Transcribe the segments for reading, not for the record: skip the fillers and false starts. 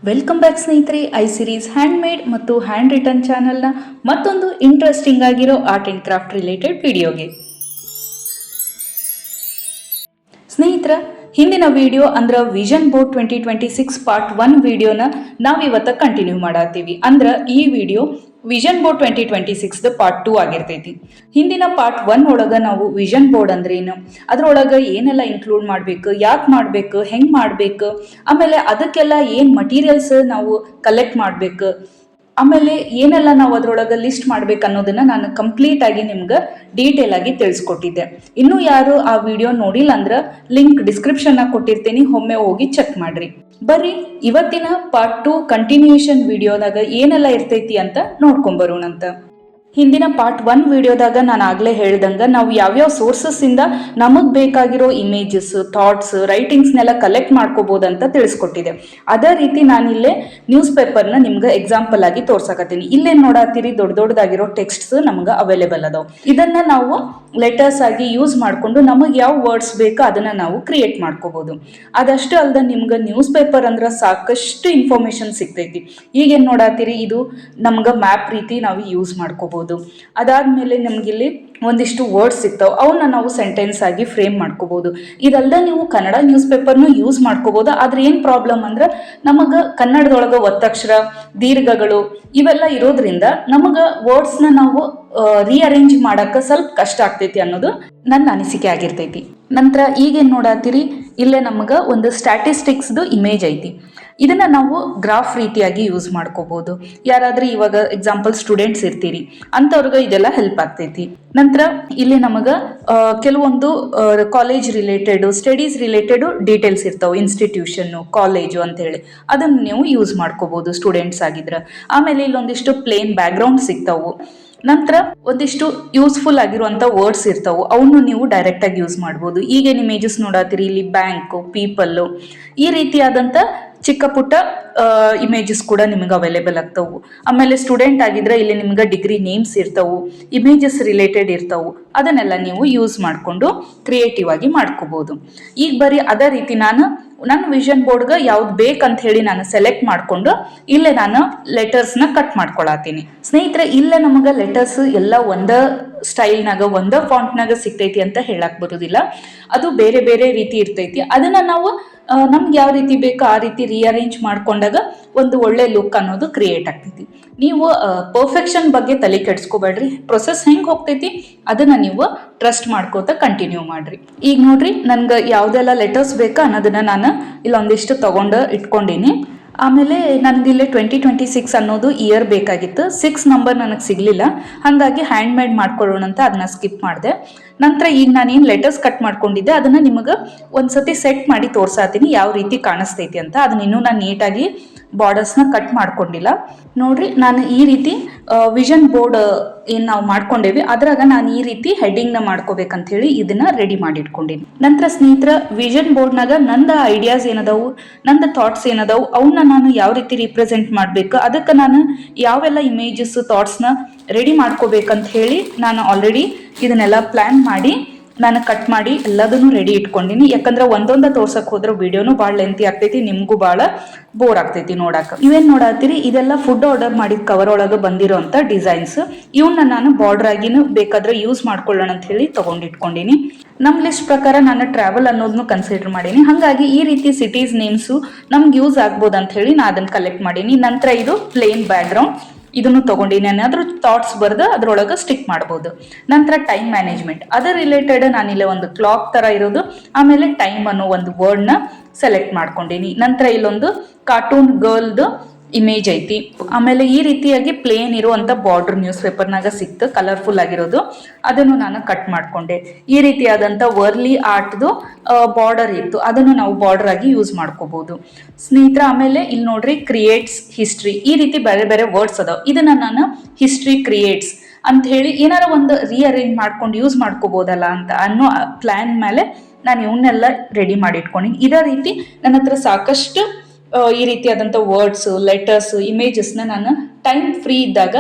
Welcome back ಸ್ನೇಹಿತರೆ. I series hand made ಮತ್ತು hand written ಚಾನಲ್ನ ಮತ್ತೊಂದು ಇಂಟ್ರೆಸ್ಟಿಂಗ್ ಆಗಿರೋ ಆರ್ಟ್ ಆ್ಯಂಡ್ ಕ್ರಾಫ್ಟ್ ರಿಲೇಟೆಡ್ ವಿಡಿಯೋಗೆ ಸ್ನೇಹಿತರ, ಹಿಂದಿನ ವಿಡಿಯೋ ಅಂದ್ರೆ ವಿಷನ್ ಬೋರ್ಡ್ 2026 ಪಾರ್ಟ್ 1 ವಿಡಿಯೋನ ನಾವಿವತ್ತ ಕಂಟಿನ್ಯೂ ಮಾಡತ್ತೀವಿ. ಅಂದ್ರೆ ಈ ವಿಡಿಯೋ ವಿಷನ್ ಬೋರ್ಡ್ 2026 ಪಾರ್ಟ್ 2 ಆಗಿರ್ತೈತಿ. ಹಿಂದಿನ ಪಾರ್ಟ್ 1 ಒಳಗ ನಾವು ವಿಷನ್ ಬೋರ್ಡ್ ಅಂದ್ರೆ ಏನು, ಅದ್ರೊಳಗ ಏನೆಲ್ಲ ಇನ್ಕ್ಲೂಡ್ ಮಾಡ್ಬೇಕು, ಯಾಕೆ ಮಾಡ್ಬೇಕು, ಹೆಂಗ್ ಮಾಡ್ಬೇಕು, ಆಮೇಲೆ ಅದಕ್ಕೆಲ್ಲ ಏನ್ ಮಟೀರಿಯಲ್ಸ್ ನಾವು ಕಲೆಕ್ಟ್ ಮಾಡ್ಬೇಕು, ಆಮೇಲೆ ಏನೆಲ್ಲ ನಾವು ಅದ್ರೊಳಗೆ ಲಿಸ್ಟ್ ಮಾಡ್ಬೇಕು ಅನ್ನೋದನ್ನ ನಾನು ಕಂಪ್ಲೀಟ್ ಆಗಿ ನಿಮ್ಗೆ ಡೀಟೇಲ್ ಆಗಿ ತಿಳಿಸ್ಕೊಟ್ಟಿದ್ದೆ. ಇನ್ನೂ ಯಾರು ಆ ವಿಡಿಯೋ ನೋಡಿಲ್ಲ ಅಂದ್ರೆ ಲಿಂಕ್ ಡಿಸ್ಕ್ರಿಪ್ಷನ್ ಕೊಟ್ಟಿರ್ತೀನಿ, ಒಮ್ಮೆ ಹೋಗಿ ಚೆಕ್ ಮಾಡ್ರಿ. ಬರ್ರಿ ಇವತ್ತಿನ ಪಾರ್ಟ್ 2 ಕಂಟಿನ್ಯೂಯೇಷನ್ ವಿಡಿಯೋದಾಗ ಏನೆಲ್ಲ ಇರ್ತೈತಿ ಅಂತ ನೋಡ್ಕೊಂಬರೋಣಂತ. ಹಿಂದಿನ ಪಾರ್ಟ್ 1 ವಿಡಿಯೋದಾಗ ನಾನು ಆಗ್ಲೇ ಹೇಳ್ದಂಗ ನಾವು ಯಾವ್ಯಾವ ಸೋರ್ಸಸ್ ಇಂದ ನಮಗ್ ಬೇಕಾಗಿರೋ ಇಮೇಜಸ್, ಥಾಟ್ಸ್, ರೈಟಿಂಗ್ಸ್ನೆಲ್ಲ ಕಲೆಕ್ಟ್ ಮಾಡ್ಕೋಬಹುದಂತ ತಿಳಿಸ್ಕೊಟ್ಟಿದೆ. ಅದೇ ರೀತಿ ನಾನಿಲ್ಲೇ ನ್ಯೂಸ್ ಪೇಪರ್ನ ನಿಮ್ಗೆ ಎಕ್ಸಾಂಪಲ್ ಆಗಿ ತೋರ್ಸಕತ್ತೀನಿ. ಇಲ್ಲೇನ್ ನೋಡತ್ತೀರಿ, ದೊಡ್ಡ ದೊಡ್ಡದಾಗಿರೋ ಟೆಕ್ಸ್ಟ್ಸ್ ನಮ್ಗೆ ಅವೈಲೇಬಲ್ ಅದಾವ. ಇದನ್ನ ನಾವು ಲೆಟರ್ಸ್ ಆಗಿ ಯೂಸ್ ಮಾಡ್ಕೊಂಡು ನಮಗೆ ಯಾವ ವರ್ಡ್ಸ್ ಬೇಕೋ ಅದನ್ನ ನಾವು ಕ್ರಿಯೇಟ್ ಮಾಡ್ಕೋಬಹುದು. ಅದಷ್ಟೇ ಅಲ್ದ ನಿಮ್ಗೆ ನ್ಯೂಸ್ ಪೇಪರ್ ಅಂದ್ರೆ ಸಾಕಷ್ಟು ಇನ್ಫಾರ್ಮೇಶನ್ ಸಿಗ್ತೈತಿ. ಈಗೇನ್ ನೋಡತ್ತೀರಿ, ಇದು ನಮ್ಗೆ ಮ್ಯಾಪ್ ರೀತಿ ನಾವು ಯೂಸ್ ಮಾಡ್ಕೋಬಹುದು. ಅದಾದ್ಮೇಲೆ ನಮ್ಗಿಲ್ಲಿ ಒಂದಿಷ್ಟು ವರ್ಡ್ಸ್ ಸಿಗ್ತಾವ, ಅವನ್ನ ನಾವು ಸೆಂಟೆನ್ಸ್ ಆಗಿ ಫ್ರೇಮ್ ಮಾಡ್ಕೋಬಹುದು. ಇದಲ್ದ ನೀವು ಕನ್ನಡ ನ್ಯೂಸ್ ಪೇಪರ್ನು ಯೂಸ್ ಮಾಡ್ಕೋಬಹುದು. ಆದ್ರೆ ಏನ್ ಪ್ರಾಬ್ಲಮ್ ಅಂದ್ರೆ ನಮಗ ಕನ್ನಡದೊಳಗ ಒತ್ತಕ್ಷರ, ದೀರ್ಘಗಳು ಇವೆಲ್ಲ ಇರೋದ್ರಿಂದ ನಮಗ ವರ್ಡ್ಸ್ ನಾವು ರೀಅರೇಂಜ್ ಮಾಡಕ್ ಸ್ವಲ್ಪ ಕಷ್ಟ ಆಗ್ತೈತಿ ಅನ್ನೋದು ನನ್ನ ಅನಿಸಿಕೆ ಆಗಿರ್ತೈತಿ. ನಂತರ ಈಗೇನ್ ನೋಡತ್ತೀರಿ, ಇಲ್ಲೇ ನಮಗ ಒಂದು ಸ್ಟ್ಯಾಟಿಸ್ಟಿಕ್ಸ್ದು ಇಮೇಜ್ ಐತಿ. ಇದನ್ನ ನಾವು ಗ್ರಾಫ್ ರೀತಿಯಾಗಿ ಯೂಸ್ ಮಾಡ್ಕೋಬಹುದು. ಯಾರಾದ್ರೂ ಇವಾಗ ಎಕ್ಸಾಂಪಲ್ ಸ್ಟೂಡೆಂಟ್ಸ್ ಇರ್ತೀರಿ ಅಂತವ್ರಿಗೆ ಇದೆಲ್ಲ ಹೆಲ್ಪ್ ಆಗ್ತೈತಿ. ನಂತರ ಇಲ್ಲಿ ನಮಗ ಕೆಲವೊಂದು college related, studies related details ಇರ್ತಾವೆ, ಇನ್ಸ್ಟಿಟ್ಯೂಷನ್, ಕಾಲೇಜು ಅಂತ ಹೇಳಿ ಅದನ್ನ ನೀವು ಯೂಸ್ ಮಾಡ್ಕೋಬಹುದು ಸ್ಟೂಡೆಂಟ್ಸ್ ಆಗಿದ್ರ. ಆಮೇಲೆ ಇಲ್ಲೊಂದಿಷ್ಟು ಪ್ಲೇನ್ ಬ್ಯಾಕ್ ಗ್ರೌಂಡ್ ಸಿಗ್ತಾವು. ನಂತರ ಒಂದಿಷ್ಟು ಯೂಸ್ಫುಲ್ ಆಗಿರುವಂತ ವರ್ಡ್ಸ್ ಇರ್ತಾವು, ಅವನು ನೀವು ಡೈರೆಕ್ಟ್ ಆಗಿ ಯೂಸ್ ಮಾಡ್ಬೋದು. ಈಗೇನ್ ಇಮೇಜಸ್ ನೋಡತ್ತೀರಿ, ಇಲ್ಲಿ ಬ್ಯಾಂಕ್, ಪೀಪಲ್, ಈ ರೀತಿಯಾದಂತ ಚಿಕ್ಕ ಪುಟ್ಟ ಇಮೇಜಸ್ ಕೂಡ ನಿಮಗೆ ಅವೈಲೇಬಲ್ ಆಗ್ತಾವು. ಆಮೇಲೆ ಸ್ಟೂಡೆಂಟ್ ಆಗಿದ್ರೆ ಇಲ್ಲಿ ನಿಮ್ಗೆ ಡಿಗ್ರಿ ನೇಮ್ಸ್ ಇರ್ತಾವು, ಇಮೇಜಸ್ ರಿಲೇಟೆಡ್ ಇರ್ತಾವು. ಅದನ್ನೆಲ್ಲ ನೀವು ಯೂಸ್ ಮಾಡಿಕೊಂಡು ಕ್ರಿಯೇಟಿವ್ ಆಗಿ ಮಾಡ್ಕೋಬಹುದು. ಈಗ ಬರೀ ಅದೇ ರೀತಿ ನಾನು ನನ್ನ ವಿಷನ್ ಬೋರ್ಡ್ಗೆ ಯಾವ್ದು ಬೇಕಂತ ಹೇಳಿ ನಾನು ಸೆಲೆಕ್ಟ್ ಮಾಡ್ಕೊಂಡು ಇಲ್ಲೇ ನಾನು ಲೆಟರ್ಸ್ನ ಕಟ್ ಮಾಡ್ಕೊಳತೀನಿ. ಸ್ನೇಹಿತರೆ, ಇಲ್ಲೇ ನಮಗೆ ಲೆಟರ್ಸ್ ಎಲ್ಲ ಒಂದ ಸ್ಟೈಲ್ನಾಗ, ಒಂದ ಫಾಂಟ್ನಾಗ ಸಿಗ್ತೈತಿ ಅಂತ ಹೇಳಕ್ ಬರೋದಿಲ್ಲ. ಅದು ಬೇರೆ ಬೇರೆ ರೀತಿ ಇರ್ತೈತಿ. ಅದನ್ನ ನಾವು ನಮ್ಗೆ ಯಾವ ರೀತಿ ಬೇಕೋ ಆ ರೀತಿ ರೀಅರೇಂಜ್ ಮಾಡ್ಕೊಂಡಾಗ ಒಂದು ಒಳ್ಳೆ ಲುಕ್ ಅನ್ನೋದು ಕ್ರಿಯೇಟ್ ಆಗ್ತೈತಿ. ನೀವು ಪರ್ಫೆಕ್ಷನ್ ಬಗ್ಗೆ ತಲೆ ಕೆಡ್ಸ್ಕೋಬೇಡ್ರಿ. ಪ್ರೊಸೆಸ್ ಹೆಂಗ್ ಹೋಗ್ತೈತಿ ಅದನ್ನ ನೀವು ಟ್ರಸ್ಟ್ ಮಾಡ್ಕೋತ ಕಂಟಿನ್ಯೂ ಮಾಡ್ರಿ. ಈಗ ನೋಡ್ರಿ, ನನ್ಗೆ ಯಾವ್ದೆಲ್ಲ ಲೆಟರ್ಸ್ ಬೇಕಾ ಅನ್ನೋದನ್ನ ನಾನು ಇಲ್ಲೊಂದಿಷ್ಟು ತಗೊಂಡು ಇಟ್ಕೊಂಡೀನಿ. ಆಮೇಲೆ ನನಗಿಲ್ಲಿ 2026 ಅನ್ನೋದು ಇಯರ್ ಬೇಕಾಗಿತ್ತು. 6 ನಂಬರ್ ನನಗೆ ಸಿಗ್ಲಿಲ್ಲ, ಹಾಗಾಗಿ ಹ್ಯಾಂಡ್ ಮೇಡ್ ಮಾಡ್ಕೊಳ್ಳೋಣ ಅಂತ ಅದನ್ನ ಸ್ಕಿಪ್ ಮಾಡಿದೆ. ನಂತರ ಈಗ ನಾನೇನು ಲೆಟರ್ಸ್ ಕಟ್ ಮಾಡ್ಕೊಂಡಿದ್ದೆ ಅದನ್ನ ನಿಮಗೆ ಒಂದ್ಸತಿ ಸೆಟ್ ಮಾಡಿ ತೋರ್ಸಾತೀನಿ ಯಾವ ರೀತಿ ಕಾಣಿಸ್ತೈತಿ ಅಂತ. ಅದನ್ನ ಇನ್ನೂ ನಾನು ನೀಟಾಗಿ ಬಾರ್ಡರ್ಸ್ನ ಕಟ್ ಮಾಡ್ಕೊಂಡಿಲ್ಲ. ನೋಡ್ರಿ, ನಾನು ಈ ರೀತಿ ವಿಷನ್ ಬೋರ್ಡ್ ಏನ್ ನಾವು ಮಾಡ್ಕೊಂಡೇವಿ ಅದ್ರಾಗ ನಾನು ಈ ರೀತಿ ಹೆಡ್ಡಿಂಗ್ ನ ಮಾಡ್ಕೋಬೇಕಂತ ಹೇಳಿ ಇದನ್ನ ರೆಡಿ ಮಾಡಿ ಇಟ್ಕೊಂಡಿನಿ. ನಂತರ ಸ್ನೇಹಿತರ, ವಿಷನ್ ಬೋರ್ಡ್ನಾಗ ನಂದ ಐಡಿಯಾಸ್ ಏನದಾವು, ನಂದ ಥಾಟ್ಸ್ ಏನದಾವು, ಅವನ್ನ ನಾನು ಯಾವ ರೀತಿ ರಿಪ್ರೆಸೆಂಟ್ ಮಾಡ್ಬೇಕು, ಅದಕ್ಕೆ ನಾನು ಯಾವೆಲ್ಲ ಇಮೇಜಸ್, ಥಾಟ್ಸ್ನ ರೆಡಿ ಮಾಡ್ಕೋಬೇಕಂತ ಹೇಳಿ ನಾನು ಆಲ್ರೆಡಿ ಇದನ್ನೆಲ್ಲ ಪ್ಲಾನ್ ಮಾಡಿ ನಾನು ಕಟ್ ಮಾಡಿ ಎಲ್ಲದನ್ನು ರೆಡಿ ಇಟ್ಕೊಂಡಿನಿ. ಯಾಕಂದ್ರೆ ಒಂದೊಂದ ತೋರ್ಸಕ್ ಹೋದ್ರೆ ವಿಡಿಯೋನು ಭಾಳ ಲೆಂತಿ ಆಗ್ತೈತಿ, ನಿಮ್ಗೂ ಭಾಳ ಬೋರ್ ಆಗ್ತೈತಿ ನೋಡಾಕ. ಇವೇನ್ ನೋಡತ್ತೀರಿ, ಇದೆಲ್ಲ ಫುಡ್ ಆರ್ಡರ್ ಮಾಡಿದ ಕವರ್ ಒಳಗೆ ಬಂದಿರೋಂಥ ಡಿಸೈನ್ಸ್. ಇವನ್ನ ನಾನು ಬಾರ್ಡರ್ ಆಗಿನೂ ಬೇಕಾದ್ರೆ ಯೂಸ್ ಮಾಡ್ಕೊಳ್ಳೋಣ ಅಂತ ಹೇಳಿ ತಗೊಂಡಿಟ್ಕೊಂಡಿನಿ. ನಮ್ ಲಿಸ್ಟ್ ಪ್ರಕಾರ ನಾನು ಟ್ರಾವೆಲ್ ಅನ್ನೋದನ್ನು ಕನ್ಸಿಡರ್ ಮಾಡೀನಿ. ಹಾಗಾಗಿ ಈ ರೀತಿ ಸಿಟೀಸ್ ನೇಮ್ಸು ನಮ್ಗೆ ಯೂಸ್ ಆಗ್ಬೋದು ಅಂತ ಹೇಳಿ ನಾ ಅದನ್ನ ಕಲೆಕ್ಟ್ ಮಾಡೀನಿ. ನಂತರ ಇದು ಪ್ಲೇನ್ ಬ್ಯಾಕ್ ಗ್ರೌಂಡ್, ಇದನ್ನು ತಗೊಂಡಿನಿ. ಏನಾದ್ರೂ ಥಾಟ್ಸ್ ಬರ್ದು ಅದ್ರೊಳಗೆ ಸ್ಟಿಕ್ ಮಾಡ್ಬೋದು. ನಂತರ ಟೈಮ್ ಮ್ಯಾನೇಜ್ಮೆಂಟ್, ಅದರ ರಿಲೇಟೆಡ್ ನಾನಿಲ್ಲಿ ಒಂದು ಕ್ಲಾಕ್ ತರ ಇರೋದು, ಆಮೇಲೆ ಟೈಮ್ ಅನ್ನೋ ಒಂದು ವರ್ಡ್ನ ಸೆಲೆಕ್ಟ್ ಮಾಡ್ಕೊಂಡಿನಿ. ನಂತರ ಇಲ್ಲೊಂದು ಕಾರ್ಟೂನ್ ಗರ್ಲ್ದು ಇಮೇಜ್ ಐತಿ. ಆಮೇಲೆ ಈ ರೀತಿಯಾಗಿ ಪ್ಲೇನ್ ಇರುವಂತ ಬಾರ್ಡರ್ ನ್ಯೂಸ್ ಪೇಪರ್ನಾಗ ಸಿಕ್ತು, ಕಲರ್ಫುಲ್ ಆಗಿರೋದು, ಅದನ್ನು ನಾನು ಕಟ್ ಮಾಡ್ಕೊಂಡೆ. ಈ ರೀತಿಯಾದಂತ ವರ್ಲಿ ಆರ್ಟ್ದು ಬಾರ್ಡರ್ ಇತ್ತು, ಅದನ್ನು ನಾವು ಬಾರ್ಡರ್ ಆಗಿ ಯೂಸ್ ಮಾಡ್ಕೋಬಹುದು ಸ್ನೇಹಿತರ. ಆಮೇಲೆ ಇಲ್ಲಿ ನೋಡ್ರಿ, ಕ್ರಿಯೇಟ್ಸ್, ಹಿಸ್ಟ್ರಿ, ಈ ರೀತಿ ಬೇರೆ ಬೇರೆ ವರ್ಡ್ಸ್ ಅದಾವ. ಇದನ್ನ ನಾನು ಹಿಸ್ಟ್ರಿ ಕ್ರಿಯೇಟ್ಸ್ ಅಂತ ಹೇಳಿ ಏನಾರ ಒಂದು ರೀಅರೇಂಜ್ ಮಾಡ್ಕೊಂಡು ಯೂಸ್ ಮಾಡ್ಕೋಬಹುದಲ್ಲ ಅಂತ ಅನ್ನೋ ಪ್ಲಾನ್ ಮೇಲೆ ನಾನು ಇವನ್ನೆಲ್ಲ ರೆಡಿ ಮಾಡಿ ಇಟ್ಕೊಂಡಿನಿ. ಇದೇ ರೀತಿ ನನ್ನ ಹತ್ರ ಸಾಕಷ್ಟು ಈ ರೀತಿಯಾದಂಥ ವರ್ಡ್ಸ್, ಲೆಟರ್ಸ್, ಇಮೇಜಸ್ನ ನಾನು ಟೈಮ್ ಫ್ರೀ ಇದ್ದಾಗ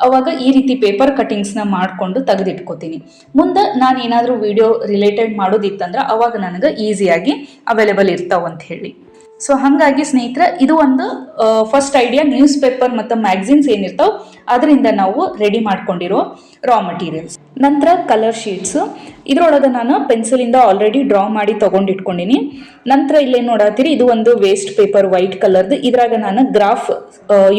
ಅವಾಗ ಈ ರೀತಿ ಪೇಪರ್ ಕಟಿಂಗ್ಸ್ನ ಮಾಡಿಕೊಂಡು ತೆಗೆದಿಟ್ಕೋತೀನಿ. ಮುಂದೆ ನಾನು ಏನಾದರೂ ವಿಡಿಯೋ ರಿಲೇಟೆಡ್ ಮಾಡೋದಿತ್ತಂದ್ರೆ ಅವಾಗ ನನಗೆ ಈಸಿಯಾಗಿ ಅವೈಲೇಬಲ್ ಇರ್ತಾವಂತ ಹೇಳಿ. ಸೊ ಹಾಗಾಗಿ ಸ್ನೇಹಿತರೆ ಇದು ಒಂದು ಫಸ್ಟ್ ಐಡಿಯಾ, ನ್ಯೂಸ್ ಪೇಪರ್ ಮತ್ತು ಮ್ಯಾಗ್ಝಿನ್ಸ್ ಏನಿರ್ತಾವೆ ಅದರಿಂದ ನಾವು ರೆಡಿ ಮಾಡ್ಕೊಂಡಿರೋ ರಾ ಮಟೀರಿಯಲ್ಸ್. ನಂತರ ಕಲರ್ ಶೀಟ್ಸ್, ಇದ್ರೊಳಗೆ ನಾನು ಪೆನ್ಸಿಲಿಂದ ಆಲ್ರೆಡಿ ಡ್ರಾ ಮಾಡಿ ತೊಗೊಂಡಿಟ್ಕೊಂಡಿನಿ. ನಂತರ ಇಲ್ಲೇನು ನೋಡತ್ತೀರಿ, ಇದು ಒಂದು ವೇಸ್ಟ್ ಪೇಪರ್ ವೈಟ್ ಕಲರ್ದು, ಇದ್ರಾಗ ನಾನು ಗ್ರಾಫ್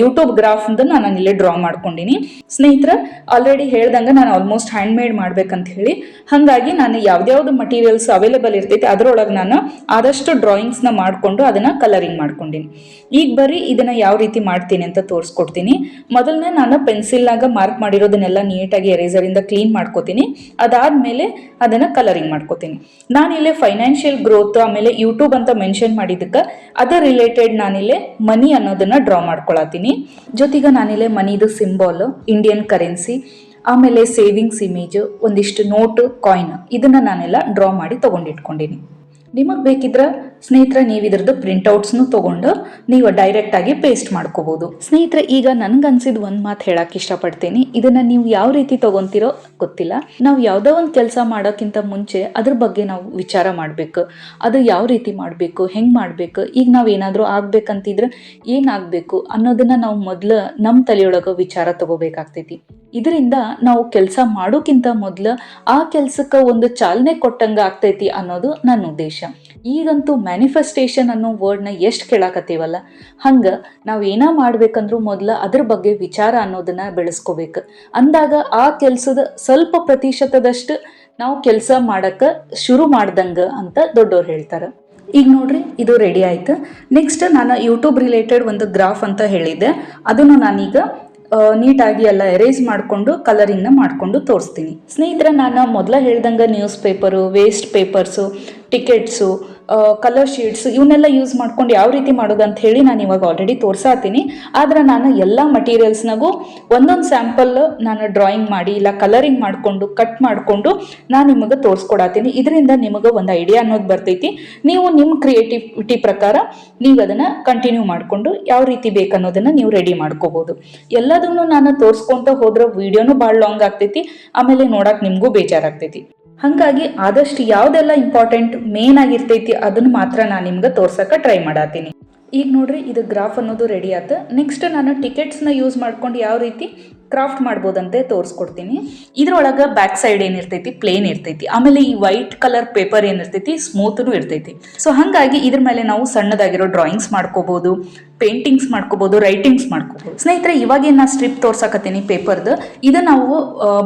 ಯೂಟ್ಯೂಬ್ ಗ್ರಾಫ್ ನಾನು ಇಲ್ಲೇ ಡ್ರಾ ಮಾಡ್ಕೊಂಡಿನಿ. ಸ್ನೇಹಿತರೆ ಆಲ್ರೆಡಿ ಹೇಳ್ದಂಗೆ ನಾನು ಆಲ್ಮೋಸ್ಟ್ ಹ್ಯಾಂಡ್ ಮೇಡ್ ಮಾಡ್ಬೇಕಂತ ಹೇಳಿ, ಹಾಗಾಗಿ ನಾನು ಯಾವ್ದ್ಯಾವ್ದು ಮಟೀರಿಯಲ್ಸ್ ಅವೈಲೇಬಲ್ ಇರ್ತೈತಿ ಅದರೊಳಗೆ ನಾನು ಆದಷ್ಟು ಡ್ರಾಯಿಂಗ್ಸ್ನ ಮಾಡಿಕೊಂಡು ಅದನ್ನು ಕಲರಿಂಗ್ ಮಾಡ್ಕೊಂಡಿನಿ. ಈಗ ಬರೀ ಇದನ್ನು ಯಾವ ರೀತಿ ಮಾಡ್ತೀನಿ ಅಂತ ತೋರಿಸ್ಕೊಡ್ತೀನಿ. ಮೊದಲನೇ ನಾನು ಪೆನ್ಸಿಲ್ನಾಗ ಮಾರ್ಕ್ ಮಾಡಿರೋದನ್ನೆಲ್ಲ ನೀಟಾಗಿ ಎರೇಸರಿಂದ ಕ್ಲೀನ್ ಮಾಡ್ಕೋತೀನಿ. ಅದಾದಮೇಲೆ ಅದನ್ನು ಕಲರಿಂಗ್ ಮಾಡ್ಕೋತೀನಿ. ನಾನಿಲ್ಲೇ ಫೈನಾನ್ಷಿಯಲ್ ಗ್ರೋತ್ ಆಮೇಲೆ ಯೂಟ್ಯೂಬ್ ಅಂತ ಮೆನ್ಷನ್ ಮಾಡಿದ್ದಕ್ಕೆ ಅದರ್ ರಿಲೇಟೆಡ್ ನಾನಿಲ್ಲೇ ಮನಿ ಅನ್ನೋದನ್ನ ಡ್ರಾ ಮಾಡ್ಕೊಳತೀನಿ. ಜೊತೆಗೆ ನಾನಿಲ್ಲೇ ಮನಿದು ಸಿಂಬಾಲ್, ಇಂಡಿಯನ್ ಕರೆನ್ಸಿ, ಆಮೇಲೆ ಸೇವಿಂಗ್ಸ್ ಇಮೇಜ್, ಒಂದಿಷ್ಟು ನೋಟು, ಕಾಯಿನ್ ಇದನ್ನು ನಾನೆಲ್ಲ ಡ್ರಾ ಮಾಡಿ ತೊಗೊಂಡಿಟ್ಕೊಂಡಿನಿ. ನಿಮಗೆ ಬೇಕಿದ್ರೆ ಸ್ನೇಹಿತರೆ ನೀವು ಇದ್ರದ್ದು ಪ್ರಿಂಟ್ಔಟ್ಸ್ನು ತೊಗೊಂಡು ನೀವು ಡೈರೆಕ್ಟಾಗಿ ಪೇಸ್ಟ್ ಮಾಡ್ಕೋಬೋದು. ಸ್ನೇಹಿತರೆ ಈಗ ನನಗನ್ಸಿದ ಒಂದು ಮಾತು ಹೇಳಕ್ಕೆ ಇಷ್ಟಪಡ್ತೀನಿ. ಇದನ್ನು ನೀವು ಯಾವ ರೀತಿ ತೊಗೊತೀರೋ ಗೊತ್ತಿಲ್ಲ. ನಾವು ಯಾವುದೋ ಒಂದು ಕೆಲಸ ಮಾಡೋಕ್ಕಿಂತ ಮುಂಚೆ ಅದ್ರ ಬಗ್ಗೆ ನಾವು ವಿಚಾರ ಮಾಡಬೇಕು. ಅದು ಯಾವ ರೀತಿ ಮಾಡಬೇಕು, ಹೆಂಗೆ ಮಾಡಬೇಕು, ಈಗ ನಾವು ಏನಾದರೂ ಆಗಬೇಕಂತಿದ್ರೆ ಏನಾಗಬೇಕು ಅನ್ನೋದನ್ನು ನಾವು ಮೊದಲು ನಮ್ಮ ತಲೆಯೊಳಗೆ ವಿಚಾರ ತಗೋಬೇಕಾಗ್ತೈತಿ. ಇದರಿಂದ ನಾವು ಕೆಲಸ ಮಾಡೋಕ್ಕಿಂತ ಮೊದಲು ಆ ಕೆಲಸಕ್ಕೆ ಒಂದು ಚಾಲನೆ ಕೊಟ್ಟಂಗೆ ಆಗ್ತೈತಿ ಅನ್ನೋದು ನನ್ನ ಉದ್ದೇಶ. ಈಗಂತೂ ಮ್ಯಾನಿಫೆಸ್ಟೇಷನ್ ಅನ್ನೋ ವರ್ಡ್ನ ಎಷ್ಟು ಕೇಳಾಕತ್ತೀವಲ್ಲ, ಹಂಗೆ ನಾವು ಏನೋ ಮಾಡ್ಬೇಕಂದ್ರೂ ಮೊದಲು ಅದ್ರ ಬಗ್ಗೆ ವಿಚಾರ ಅನ್ನೋದನ್ನ ಬೆಳೆಸ್ಕೋಬೇಕು. ಅಂದಾಗ ಆ ಕೆಲಸದ ಸ್ವಲ್ಪ ಪ್ರತಿಶತದಷ್ಟು ನಾವು ಕೆಲಸ ಮಾಡೋಕ್ಕೆ ಶುರು ಮಾಡ್ದಂಗೆ ಅಂತ ದೊಡ್ಡವ್ರು ಹೇಳ್ತಾರೆ. ಈಗ ನೋಡ್ರಿ ಇದು ರೆಡಿ ಆಯ್ತು. ನೆಕ್ಸ್ಟ್ ನಾನು ಯೂಟ್ಯೂಬ್ ರಿಲೇಟೆಡ್ ಒಂದು ಗ್ರಾಫ್ ಅಂತ ಹೇಳಿದ್ದೆ, ಅದನ್ನು ನಾನೀಗ ನೀಟಾಗಿ ಎಲ್ಲ ಎರೇಸ್ ಮಾಡಿಕೊಂಡು ಕಲರಿಂಗ್ನ ಮಾಡಿಕೊಂಡು ತೋರಿಸ್ತೀನಿ. ಸ್ನೇಹಿತರೆ ನಾನು ಮೊದಲ ಹೇಳ್ದಂಗೆ news paper, waste papers, tickets, colour sheets ಇವನ್ನೆಲ್ಲ ಯೂಸ್ ಮಾಡ್ಕೊಂಡು ಯಾವ ರೀತಿ ಮಾಡೋದು ಅಂತ ಹೇಳಿ ನಾನು ಇವಾಗ ಆಲ್ರೆಡಿ ತೋರಿಸಾತೀನಿ. ಆದರೆ ನಾನು ಎಲ್ಲ ಮಟೀರಿಯಲ್ಸ್ನಾಗೂ ಒಂದೊಂದು ಸ್ಯಾಂಪಲ್ ನಾನು ಡ್ರಾಯಿಂಗ್ ಮಾಡಿ ಇಲ್ಲ ಕಲರಿಂಗ್ ಮಾಡಿಕೊಂಡು ಕಟ್ ಮಾಡಿಕೊಂಡು ನಾನು ನಿಮಗೆ ತೋರಿಸ್ಕೊಡತ್ತೀನಿ. ಇದರಿಂದ ನಿಮಗೆ ಒಂದು ಐಡಿಯಾ ಅನ್ನೋದು ಬರ್ತೈತಿ. ನೀವು ನಿಮ್ಮ ಕ್ರಿಯೇಟಿವಿಟಿ ಪ್ರಕಾರ ನೀವು ಅದನ್ನು ಕಂಟಿನ್ಯೂ ಮಾಡಿಕೊಂಡು ಯಾವ ರೀತಿ ಬೇಕನ್ನೋದನ್ನು ನೀವು ರೆಡಿ ಮಾಡ್ಕೋಬೋದು. ಎಲ್ಲದನ್ನು ನಾನು ತೋರಿಸ್ಕೊತ ಹೋದ್ರೆ ವಿಡಿಯೋನು ಭಾಳ ಲಾಂಗ್ ಆಗ್ತೈತಿ, ಆಮೇಲೆ ನೋಡಕ್ಕೆ ನಿಮಗೂ ಬೇಜಾರಾಗ್ತೈತಿ. ಹಾಗಾಗಿ ಆದಷ್ಟು ಯಾವುದೆಲ್ಲ ಇಂಪಾರ್ಟೆಂಟ್ ಮೇನ್ ಆಗಿರ್ತೈತಿ ಅದನ್ನು ಮಾತ್ರ ನಾನು ನಿಮ್ಗೆ ತೋರ್ಸಕ್ಕೆ ಟ್ರೈ ಮಾಡತ್ತೀನಿ. ಈಗ ನೋಡ್ರಿ ಇದು ಗ್ರಾಫ್ ಅನ್ನೋದು ರೆಡಿ ಆಯ್ತು. ನೆಕ್ಸ್ಟ್ ನಾನು ಟಿಕೆಟ್ಸ್ನ ಯೂಸ್ ಮಾಡ್ಕೊಂಡು ಯಾವ ರೀತಿ ಕ್ರಾಫ್ಟ್ ಮಾಡ್ಬೋದಂತೆ ತೋರಿಸ್ಕೊಡ್ತೀನಿ. ಇದ್ರೊಳಗೆ ಬ್ಯಾಕ್ ಸೈಡ್ ಏನಿರ್ತೈತಿ ಪ್ಲೇನ್ ಇರ್ತೈತಿ, ಆಮೇಲೆ ಈ ವೈಟ್ ಕಲರ್ ಪೇಪರ್ ಏನಿರ್ತೈತಿ ಸ್ಮೂತ್ನು ಇರ್ತೈತಿ. ಸೊ ಹಾಗಾಗಿ ಇದ್ರ ಮೇಲೆ ನಾವು ಸಣ್ಣದಾಗಿರೋ ಡ್ರಾಯಿಂಗ್ಸ್ ಮಾಡ್ಕೋಬಹುದು, ಪೇಂಟಿಂಗ್ಸ್ ಮಾಡ್ಕೋಬಹುದು, ರೈಟಿಂಗ್ಸ್ ಮಾಡ್ಕೋಬಹುದು. ಸ್ನೇಹಿತರೆ ಇವಾಗೇನು ನಾ ಸ್ಟ್ರಿಪ್ ತೋರ್ಸಕತ್ತೀನಿ ಪೇಪರ್ದು, ಇದು ನಾವು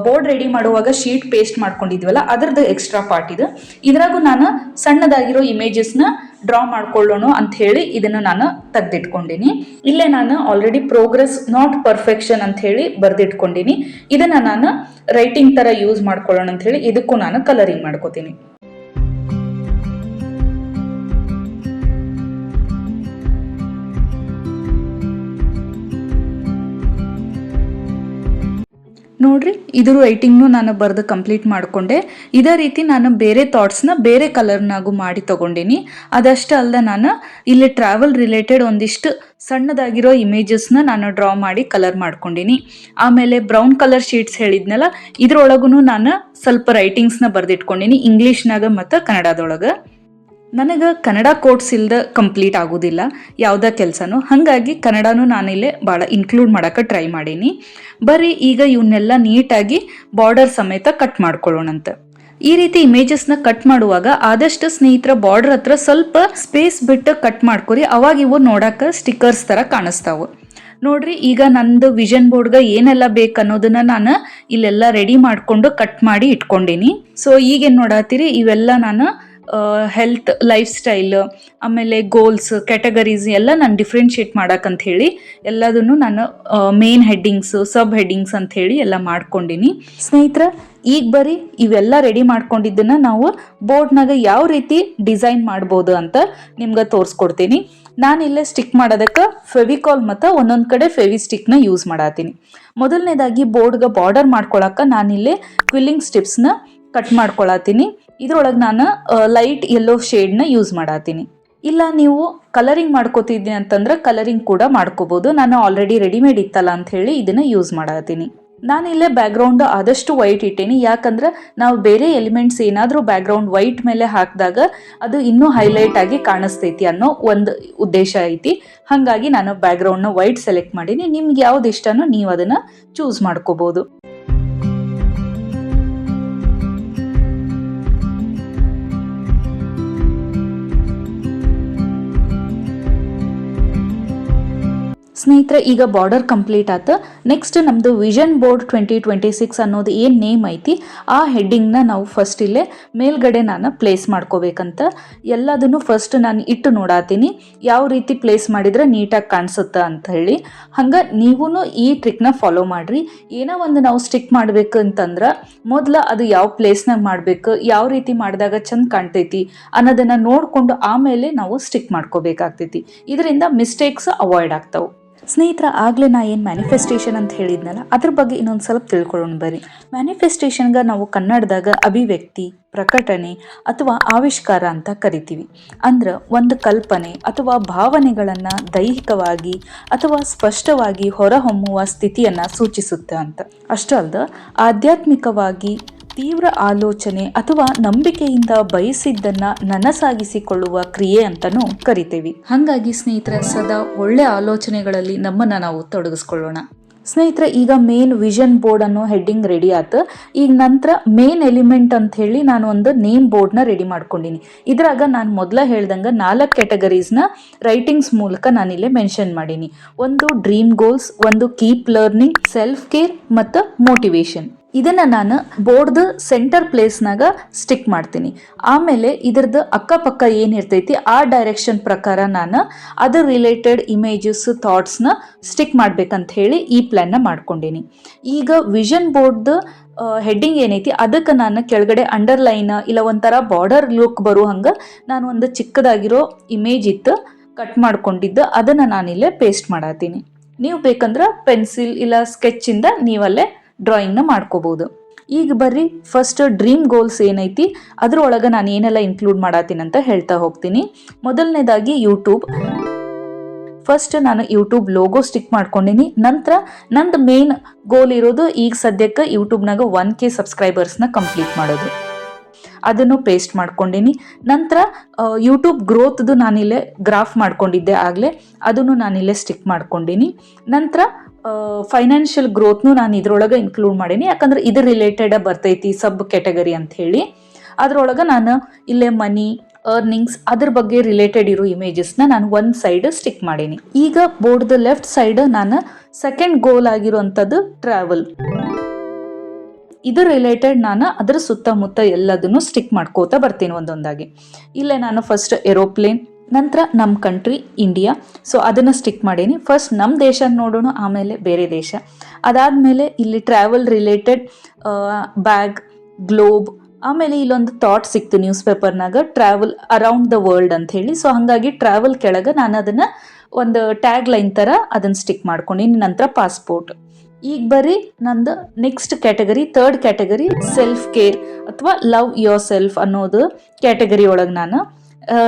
ಬೋರ್ಡ್ ರೆಡಿ ಮಾಡುವಾಗ ಶೀಟ್ ಪೇಸ್ಟ್ ಮಾಡ್ಕೊಂಡಿದ್ವಲ್ಲ ಅದರದ್ದು ಎಕ್ಸ್ಟ್ರಾ ಪಾರ್ಟ್ ಇದು. ಇದ್ರಾಗೂ ನಾನು ಸಣ್ಣದಾಗಿರೋ ಇಮೇಜಸ್ನ ಡ್ರಾ ಮಾಡ್ಕೊಳ್ಳೋಣ ಅಂತ ಹೇಳಿ ಇದನ್ನು ನಾನು ತೆಗೆದಿಟ್ಕೊಂಡಿನಿ. ಇಲ್ಲೇ ನಾನು ಆಲ್ರೆಡಿ ಪ್ರೋಗ್ರೆಸ್ ನಾಟ್ ಪರ್ಫೆಕ್ಷನ್ ಅಂತ ಹೇಳಿ ಬರೆದಿಟ್ಕೊಂಡಿನಿ. ಇದನ್ನು ನಾನು ರೈಟಿಂಗ್ ಥರ ಯೂಸ್ ಮಾಡ್ಕೊಳ್ಳೋಣ ಅಂತ ಹೇಳಿ ಇದಕ್ಕೂ ನಾನು ಕಲರಿಂಗ್ ಮಾಡ್ಕೋತೀನಿ. ನೋಡ್ರಿ ಇದ್ರ ರೈಟಿಂಗ್ನು ನಾನು ಬರೆದು ಕಂಪ್ಲೀಟ್ ಮಾಡಿಕೊಂಡೆ. ಇದೇ ರೀತಿ ನಾನು ಬೇರೆ ಥಾಟ್ಸ್ನ ಬೇರೆ ಕಲರ್ನಾಗೂ ಮಾಡಿ ತಗೊಂಡಿನಿ. ಅದಷ್ಟೇ ಅಲ್ಲದೆ ನಾನು ಇಲ್ಲಿ ಟ್ರಾವೆಲ್ ರಿಲೇಟೆಡ್ ಒಂದಿಷ್ಟು ಸಣ್ಣದಾಗಿರೋ ಇಮೇಜಸ್ನ ನಾನು ಡ್ರಾ ಮಾಡಿ ಕಲರ್ ಮಾಡ್ಕೊಂಡಿನಿ. ಆಮೇಲೆ ಬ್ರೌನ್ ಕಲರ್ ಶೀಟ್ಸ್ ಹೇಳಿದ್ನಲ್ಲ ಇದ್ರೊಳಗೂ ನಾನು ಸ್ವಲ್ಪ ರೈಟಿಂಗ್ಸ್ನ ಬರೆದಿಟ್ಕೊಂಡಿನಿ, ಇಂಗ್ಲೀಷ್ನಾಗ ಮತ್ತು ಕನ್ನಡದೊಳಗೆ. ನನಗೆ ಕನ್ನಡ ಕೋಡ್ಸ್ ಇಲ್ಲದೆ ಕಂಪ್ಲೀಟ್ ಆಗೋದಿಲ್ಲ ಯಾವುದೇ ಕೆಲಸನೂ, ಹಾಗಾಗಿ ಕನ್ನಡನೂ ನಾನಿಲ್ಲೇ ಭಾಳ ಇನ್ಕ್ಲೂಡ್ ಮಾಡೋಕ್ಕೆ ಟ್ರೈ ಮಾಡೀನಿ. ಬರೀ ಈಗ ಇವನ್ನೆಲ್ಲ ನೀಟಾಗಿ ಬಾರ್ಡರ್ ಸಮೇತ ಕಟ್ ಮಾಡ್ಕೊಳ್ಳೋಣಂತೆ. ಈ ರೀತಿ ಇಮೇಜಸ್ನ ಕಟ್ ಮಾಡುವಾಗ ಆದಷ್ಟು ಸ್ನೇಹಿತರ ಬಾರ್ಡರ್ ಹತ್ರ ಸ್ವಲ್ಪ ಸ್ಪೇಸ್ ಬಿಟ್ಟು ಕಟ್ ಮಾಡ್ಕೊರಿ, ಅವಾಗ ಇವು ನೋಡೋಕೆ ಸ್ಟಿಕ್ಕರ್ಸ್ ಥರ ಕಾಣಿಸ್ತಾವೆ. ನೋಡ್ರಿ ಈಗ ನಂದು ವಿಷನ್ ಬೋರ್ಡ್ಗೆ ಏನೆಲ್ಲ ಬೇಕು ಅನ್ನೋದನ್ನ ನಾನು ಇಲ್ಲೆಲ್ಲ ರೆಡಿ ಮಾಡಿಕೊಂಡು ಕಟ್ ಮಾಡಿ ಇಟ್ಕೊಂಡೀನಿ. ಸೊ ಈಗೇನು ನೋಡತ್ತೀರಿ ಇವೆಲ್ಲ ನಾನು ಹೆಲ್ತ್, ಲೈಫ್ ಸ್ಟೈಲ್, ಆಮೇಲೆ ಗೋಲ್ಸ್, ಕ್ಯಾಟಗರೀಸ್ ಎಲ್ಲ ನಾನು ಡಿಫ್ರೆನ್ಶಿಯೇಟ್ ಮಾಡೋಕ್ಕಂತ ಹೇಳಿ ಎಲ್ಲದನ್ನು ನಾನು ಮೇನ್ ಹೆಡ್ಡಿಂಗ್ಸು, ಸಬ್ ಹೆಡ್ಡಿಂಗ್ಸ್ ಅಂತ ಹೇಳಿ ಎಲ್ಲ ಮಾಡ್ಕೊಂಡಿನಿ. ಸ್ನೇಹಿತರೆ ಈಗ ಬರೀ ಇವೆಲ್ಲ ರೆಡಿ ಮಾಡ್ಕೊಂಡಿದ್ದನ್ನು ನಾವು ಬೋರ್ಡ್ನಾಗ ಯಾವ ರೀತಿ ಡಿಸೈನ್ ಮಾಡ್ಬೋದು ಅಂತ ನಿಮ್ಗೆ ತೋರಿಸ್ಕೊಡ್ತೀನಿ. ನಾನಿಲ್ಲೇ ಸ್ಟಿಕ್ ಮಾಡೋದಕ್ಕೆ ಫೆವಿಕಾಲ್ ಮತ್ತು ಒಂದೊಂದು ಕಡೆ ಫೆವಿಸ್ಟಿಕ್ನ ಯೂಸ್ ಮಾಡತ್ತೀನಿ. ಮೊದಲನೇದಾಗಿ ಬೋರ್ಡ್ಗೆ ಬಾರ್ಡರ್ ಮಾಡ್ಕೊಳಕ್ಕೆ ನಾನಿಲ್ಲೇ ಕ್ವಿಲ್ಲಿಂಗ್ ಸ್ಟಿಪ್ಸ್ನ ಕಟ್ ಮಾಡ್ಕೊಳತ್ತೀನಿ. ಇದ್ರೊಳಗೆ ನಾನು ಲೈಟ್ ಯೆಲ್ಲೋ ಶೇಡ್ನ ಯೂಸ್ ಮಾಡತ್ತೀನಿ. ಇಲ್ಲ ನೀವು ಕಲರಿಂಗ್ ಮಾಡ್ಕೋತಿದ್ದೀನಿ ಅಂತಂದ್ರೆ ಕಲರಿಂಗ್ ಕೂಡ ಮಾಡ್ಕೋಬೋದು. ನಾನು ಆಲ್ರೆಡಿ ರೆಡಿಮೇಡ್ ಇತ್ತಲ್ಲ ಅಂತ ಹೇಳಿ ಇದನ್ನು ಯೂಸ್ ಮಾಡತ್ತೀನಿ. ನಾನಿಲ್ಲೇ ಬ್ಯಾಕ್ಗ್ರೌಂಡ್ ಆದಷ್ಟು ವೈಟ್ ಇಟ್ಟೇನಿ, ಯಾಕಂದ್ರೆ ನಾವು ಬೇರೆ ಎಲಿಮೆಂಟ್ಸ್ ಏನಾದರೂ ಬ್ಯಾಕ್ಗ್ರೌಂಡ್ ವೈಟ್ ಮೇಲೆ ಹಾಕಿದಾಗ ಅದು ಇನ್ನೂ ಹೈಲೈಟ್ ಆಗಿ ಕಾಣಿಸ್ತೈತಿ ಅನ್ನೋ ಒಂದು ಉದ್ದೇಶ ಐತಿ. ಹಾಗಾಗಿ ನಾನು ಬ್ಯಾಕ್ಗ್ರೌಂಡ್ನ ವೈಟ್ ಸೆಲೆಕ್ಟ್ ಮಾಡೀನಿ. ನಿಮ್ಗೆ ಯಾವ್ದು ಇಷ್ಟನೋ ನೀವು ಅದನ್ನು ಚೂಸ್ ಮಾಡ್ಕೋಬೋದು. ಸ್ನೇಹಿತರೆ, ಈಗ ಬಾರ್ಡರ್ ಕಂಪ್ಲೀಟ್ ಆತ. ನೆಕ್ಸ್ಟ್ ನಮ್ಮದು ವಿಷನ್ ಬೋರ್ಡ್ 2026 ಅನ್ನೋದು ಏನು ನೇಮ್ ಐತಿ, ಆ ಹೆಡ್ಡಿಂಗ್ನ ನಾವು ಫಸ್ಟ್ ಇಲ್ಲೇ ಮೇಲ್ಗಡೆ ನಾನು ಪ್ಲೇಸ್ ಮಾಡ್ಕೋಬೇಕಂತ. ಎಲ್ಲದನ್ನು ಫಸ್ಟ್ ನಾನು ಇಟ್ಟು ನೋಡಾತೀನಿ ಯಾವ ರೀತಿ ಪ್ಲೇಸ್ ಮಾಡಿದರೆ ನೀಟಾಗಿ ಕಾಣಿಸುತ್ತಾ ಅಂತ ಹೇಳಿ. ಹಂಗೆ ನೀವೂ ಈ ಟ್ರಿಕ್ನ ಫಾಲೋ ಮಾಡಿರಿ. ಏನೋ ಒಂದು ನಾವು ಸ್ಟಿಕ್ ಮಾಡಬೇಕು ಅಂತಂದ್ರೆ ಮೊದಲು ಅದು ಯಾವ ಪ್ಲೇಸ್ನಾಗ ಮಾಡಬೇಕು, ಯಾವ ರೀತಿ ಮಾಡಿದಾಗ ಚಂದ ಕಾಣ್ತೈತಿ ಅನ್ನೋದನ್ನು ನೋಡಿಕೊಂಡು ಆಮೇಲೆ ನಾವು ಸ್ಟಿಕ್ ಮಾಡ್ಕೋಬೇಕಾಗ್ತೈತಿ. ಇದರಿಂದ ಮಿಸ್ಟೇಕ್ಸ್ ಅವಾಯ್ಡ್ ಆಗ್ತಾವೆ. ಸ್ನೇಹಿತರ, ಆಗಲೇ ನಾ ಏನು ಮ್ಯಾನಿಫೆಸ್ಟೇಷನ್ ಅಂತ ಹೇಳಿದ್ನಲ್ಲ, ಅದ್ರ ಬಗ್ಗೆ ಇನ್ನೊಂದು ಸ್ವಲ್ಪ ತಿಳ್ಕೊಳ್ಳೋಣ ಬರ್ರಿ. ಮ್ಯಾನಿಫೆಸ್ಟೇಷನ್ಗೆ ನಾವು ಕನ್ನಡದಾಗ ಅಭಿವ್ಯಕ್ತಿ, ಪ್ರಕಟಣೆ ಅಥವಾ ಆವಿಷ್ಕಾರ ಅಂತ ಕರಿತೀವಿ. ಅಂದ್ರೆ ಒಂದು ಕಲ್ಪನೆ ಅಥವಾ ಭಾವನೆಗಳನ್ನು ದೈಹಿಕವಾಗಿ ಅಥವಾ ಸ್ಪಷ್ಟವಾಗಿ ಹೊರಹೊಮ್ಮುವ ಸ್ಥಿತಿಯನ್ನು ಸೂಚಿಸುತ್ತೆ ಅಂತ. ಅಷ್ಟೇ ಅಲ್ಲದೆ ಆಧ್ಯಾತ್ಮಿಕವಾಗಿ ತೀವ್ರ ಆಲೋಚನೆ ಅಥವಾ ನಂಬಿಕೆಯಿಂದ ಬಯಸಿದ್ದನ್ನ ನನಸಾಗಿಸಿಕೊಳ್ಳುವ ಕ್ರಿಯೆ ಅಂತಾನೂ ಕರಿತೇವೆ. ಹಾಗಾಗಿ ಸ್ನೇಹಿತರೆ, ಸದಾ ಒಳ್ಳೆ ಆಲೋಚನೆಗಳಲ್ಲಿ ನಮ್ಮನ್ನು ನಾವು ತೊಡಗಿಸ್ಕೊಳ್ಳೋಣ. ಸ್ನೇಹಿತರೆ, ಈಗ ಮೇನ್ ವಿಷನ್ ಬೋರ್ಡ್ ಅನ್ನೋ ಹೆಡ್ಡಿಂಗ್ ರೆಡಿ ಆಯ್ತು. ಈಗ ನಂತರ ಮೇನ್ ಎಲಿಮೆಂಟ್ ಅಂತ ಹೇಳಿ ನಾನು ಒಂದು ನೇಮ್ ಬೋರ್ಡ್ನ ರೆಡಿ ಮಾಡ್ಕೊಂಡಿನಿ. ಇದ್ರಾಗ ನಾನು ಮೊದಲ ಹೇಳ್ದಂಗೆ 4 ಕ್ಯಾಟಗರೀಸ್ನ ರೈಟಿಂಗ್ಸ್ ಮೂಲಕ ನಾನಿಲ್ಲೇ ಮೆನ್ಷನ್ ಮಾಡೀನಿ. ಒಂದು ಡ್ರೀಮ್ ಗೋಲ್ಸ್, ಒಂದು ಕೀಪ್ ಲರ್ನಿಂಗ್, ಸೆಲ್ಫ್ ಕೇರ್ ಮತ್ತು ಮೋಟಿವೇಶನ್. ಇದನ್ನು ನಾನು ಬೋರ್ಡ್ದು ಸೆಂಟರ್ ಪ್ಲೇಸ್ನಾಗ ಸ್ಟಿಕ್ ಮಾಡ್ತೀನಿ. ಆಮೇಲೆ ಇದ್ರದ್ದು ಅಕ್ಕಪಕ್ಕ ಏನಿರ್ತೈತಿ ಆ ಡೈರೆಕ್ಷನ್ ಪ್ರಕಾರ ನಾನು ಅದರ ರಿಲೇಟೆಡ್ ಇಮೇಜಸ್, ಥಾಟ್ಸ್ನ ಸ್ಟಿಕ್ ಮಾಡ್ಬೇಕಂತ ಹೇಳಿ ಈ ಪ್ಲ್ಯಾನ್ನ ಮಾಡ್ಕೊಂಡೀನಿ. ಈಗ ವಿಷನ್ ಬೋರ್ಡ್ದು ಹೆಡ್ಡಿಂಗ್ ಏನೈತಿ ಅದಕ್ಕೆ ನಾನು ಕೆಳಗಡೆ ಅಂಡರ್ಲೈನ್ ಇಲ್ಲ ಒಂಥರ ಬಾರ್ಡರ್ ಲುಕ್ ಬರೋ ಹಂಗೆ ನಾನು ಒಂದು ಚಿಕ್ಕದಾಗಿರೋ ಇಮೇಜ್ ಇತ್ತು ಕಟ್ ಮಾಡ್ಕೊಂಡಿದ್ದು, ಅದನ್ನು ನಾನಿಲ್ಲೇ ಪೇಸ್ಟ್ ಮಾಡತ್ತೀನಿ. ನೀವು ಬೇಕಂದ್ರೆ ಪೆನ್ಸಿಲ್ ಇಲ್ಲ ಸ್ಕೆಚ್ಚಿಂದ ನೀವಲ್ಲೇ ಡ್ರಾಯಿಂಗ್ನ ಮಾಡ್ಕೋಬೋದು. ಈಗ ಬರ್ರಿ ಫಸ್ಟ್ ಡ್ರೀಮ್ ಗೋಲ್ಸ್ ಏನೈತಿ ಅದ್ರೊಳಗೆ ನಾನು ಏನೆಲ್ಲ ಇನ್ಕ್ಲೂಡ್ ಮಾಡತ್ತೀನಿ ಅಂತ ಹೇಳ್ತಾ ಹೋಗ್ತೀನಿ. ಮೊದಲನೇದಾಗಿ ಯೂಟ್ಯೂಬ್. ಫಸ್ಟ್ ನಾನು ಯೂಟ್ಯೂಬ್ ಲೋಗೋ ಸ್ಟಿಕ್ ಮಾಡ್ಕೊಂಡಿನಿ. ನಂತರ ನಂದು ಮೇನ್ ಗೋಲ್ ಇರೋದು ಈಗ ಸದ್ಯಕ್ಕೆ ಯೂಟ್ಯೂಬ್ನಾಗ 1K ಸಬ್ಸ್ಕ್ರೈಬರ್ಸ್ನ ಕಂಪ್ಲೀಟ್ ಮಾಡೋದು. ಅದನ್ನು ಪೇಸ್ಟ್ ಮಾಡ್ಕೊಂಡಿನಿ. ನಂತರ ಯೂಟ್ಯೂಬ್ ಗ್ರೋತ್ದು ನಾನಿಲ್ಲೇ ಗ್ರಾಫ್ ಮಾಡ್ಕೊಂಡಿದ್ದೆ ಆಗಲೇ, ಅದನ್ನು ನಾನಿಲ್ಲೇ ಸ್ಟಿಕ್ ಮಾಡ್ಕೊಂಡಿನಿ. ನಂತರ ಫೈನಾನ್ಷಿಯಲ್ ಗ್ರೋತ್ನು ನಾನು ಇದ್ರೊಳಗೆ ಇನ್ಕ್ಲೂಡ್ ಮಾಡೀನಿ, ಯಾಕಂದ್ರೆ ಇದ್ರ ರಿಲೇಟೆಡ್ ಬರ್ತೈತಿ ಸಬ್ ಕ್ಯಾಟಗರಿ ಅಂತ ಹೇಳಿ. ಅದ್ರೊಳಗೆ ನಾನು ಇಲ್ಲೇ ಮನಿ, ಅರ್ನಿಂಗ್ಸ್ ಅದ್ರ ಬಗ್ಗೆ ರಿಲೇಟೆಡ್ ಇರೋ ಇಮೇಜಸ್ನ ನಾನು ಒಂದು ಸೈಡ್ ಸ್ಟಿಕ್ ಮಾಡೀನಿ. ಈಗ ಬೋರ್ಡ್ದ ಲೆಫ್ಟ್ ಸೈಡ್ ನಾನು ಸೆಕೆಂಡ್ ಗೋಲ್ ಆಗಿರುವಂಥದ್ದು ಟ್ರಾವೆಲ್. ಇದ್ರ ರಿಲೇಟೆಡ್ ನಾನು ಅದರ ಸುತ್ತಮುತ್ತ ಎಲ್ಲದನ್ನು ಸ್ಟಿಕ್ ಮಾಡ್ಕೋತಾ ಬರ್ತೀನಿ ಒಂದೊಂದಾಗಿ. ಇಲ್ಲೇ ನಾನು ಫಸ್ಟ್ ಏರೋಪ್ಲೇನ್, ನಂತರ ನಮ್ಮ ಕಂಟ್ರಿ ಇಂಡಿಯಾ, ಸೊ ಅದನ್ನು ಸ್ಟಿಕ್ ಮಾಡೀನಿ. ಫಸ್ಟ್ ನಮ್ಮ ದೇಶ ನೋಡೋಣ, ಆಮೇಲೆ ಬೇರೆ ದೇಶ. ಅದಾದಮೇಲೆ ಇಲ್ಲಿ ಟ್ರಾವೆಲ್ ರಿಲೇಟೆಡ್ ಬ್ಯಾಗ್, ಗ್ಲೋಬ್, ಆಮೇಲೆ ಇಲ್ಲೊಂದು ಥಾಟ್ ಸಿಕ್ತು ನ್ಯೂಸ್ ಪೇಪರ್ನಾಗ ಟ್ರಾವೆಲ್ ಅರೌಂಡ್ ದ ವರ್ಲ್ಡ್ ಅಂತ ಹೇಳಿ. ಸೊ ಹಾಗಾಗಿ ಟ್ರಾವೆಲ್ ಕೆಳಗೆ ನಾನು ಅದನ್ನು ಒಂದು ಟ್ಯಾಗ್ ಲೈನ್ ಥರ ಅದನ್ನು ಸ್ಟಿಕ್ ಮಾಡ್ಕೊಂಡಿನಿ. ನಂತರ ಪಾಸ್ಪೋರ್ಟ್. ಈಗ ಬರೀ ನಂದು next category, third category self care ಅಥವಾ ಲವ್ ಯೋರ್ ಸೆಲ್ಫ್ ಅನ್ನೋದು ಕ್ಯಾಟಗರಿ ಒಳಗೆ ನಾನು